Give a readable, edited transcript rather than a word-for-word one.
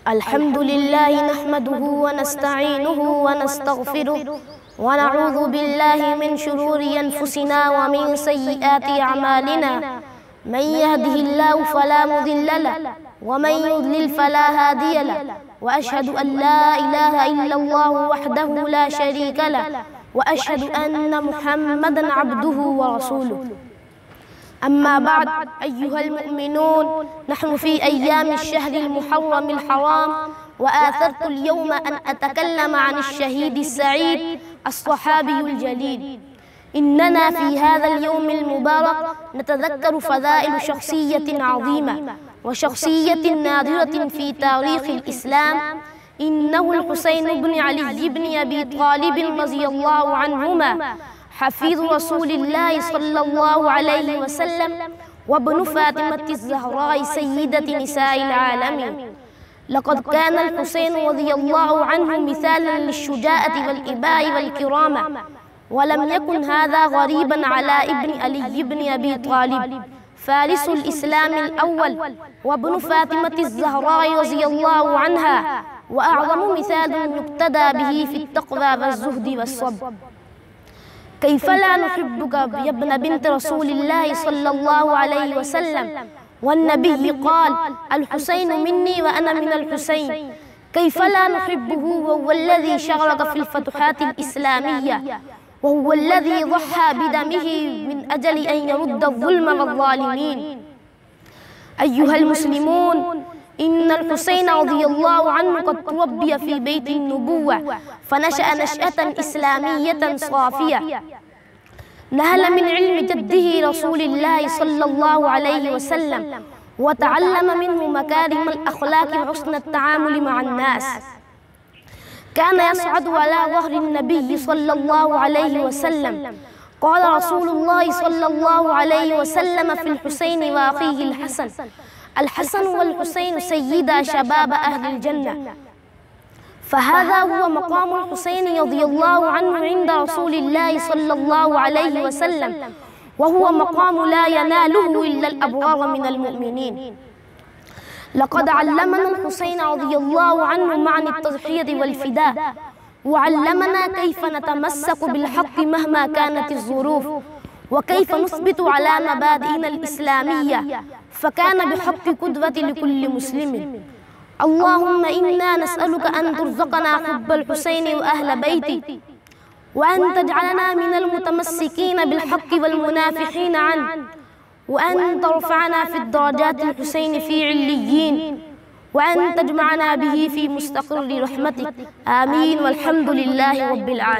الحمد لله نحمده ونستعينه ونستغفره ونعوذ بالله من شرور أنفسنا ومن سيئات أعمالنا. من يهده الله فلا مضل له ومن يضلل فلا هادي له، وأشهد أن لا إله إلا الله وحده لا شريك له، وأشهد أن محمدًا عبده ورسوله. أما بعد، أيها المؤمنون، نحن في أيام الشهر المحرم الحرام، وآثرت اليوم أن أتكلم عن الشهيد السعيد الصحابي الجليل. إننا في هذا اليوم المبارك نتذكر فضائل شخصية عظيمة وشخصية نادرة في تاريخ الإسلام. إنه الحسين بن علي بن أبي طالب رضي الله عنهما، حفيد رسول الله صلى الله عليه وسلم، وابن فاطمة الزهراء سيدة نساء العالمين. لقد كان الحسين رضي الله عنه مثالا للشجاعة والإباء والكرامة، ولم يكن هذا غريبا على ابن علي بن أبي طالب فارس الإسلام الأول، وابن فاطمة الزهراء رضي الله عنها، وأعظم مثال يقتدى به في التقوى والزهد والصبر. كيف لا نحبك يا ابن بنت رسول الله صلى الله عليه وسلم؟ والنبي قال: الحسين مني وأنا من الحسين. كيف لا نحبه وهو الذي شارك في الفتوحات الإسلامية، وهو الذي ضحى بدمه من أجل أن يرد الظلم والظالمين. أيها المسلمون، إن الحسين رضي الله عنه قد تربي في بيت النبوة، فنشأ نشأة إسلامية صافية، نهل من علم جده رسول الله صلى الله عليه وسلم، وتعلم منه مكارم الأخلاق وحسن التعامل مع الناس. كان يصعد على ظهر النبي صلى الله عليه وسلم. قال رسول الله صلى الله عليه وسلم في الحسين وأخيه الحسن: الحسن والحسين سيدا شباب أهل الجنة. فهذا هو مقام الحسين رضي الله عنه عند رسول الله صلى الله عليه وسلم، وهو مقام لا يناله إلا الأبرار من المؤمنين. لقد علمنا الحسين رضي الله عنه معنى التضحية والفداء، وعلمنا كيف نتمسك بالحق مهما كانت الظروف، وكيف نثبت على مبادئنا الإسلامية، فكان بحق قدوة لكل مسلم. اللهم إنا نسألك أن ترزقنا حب الحسين وأهل بيته، وأن تجعلنا من المتمسكين بالحق والمنافحين عنه، وأن ترفعنا في الدرجات الحسين في عليين، وأن تجمعنا به في مستقر رحمتك. آمين، والحمد لله رب العالمين.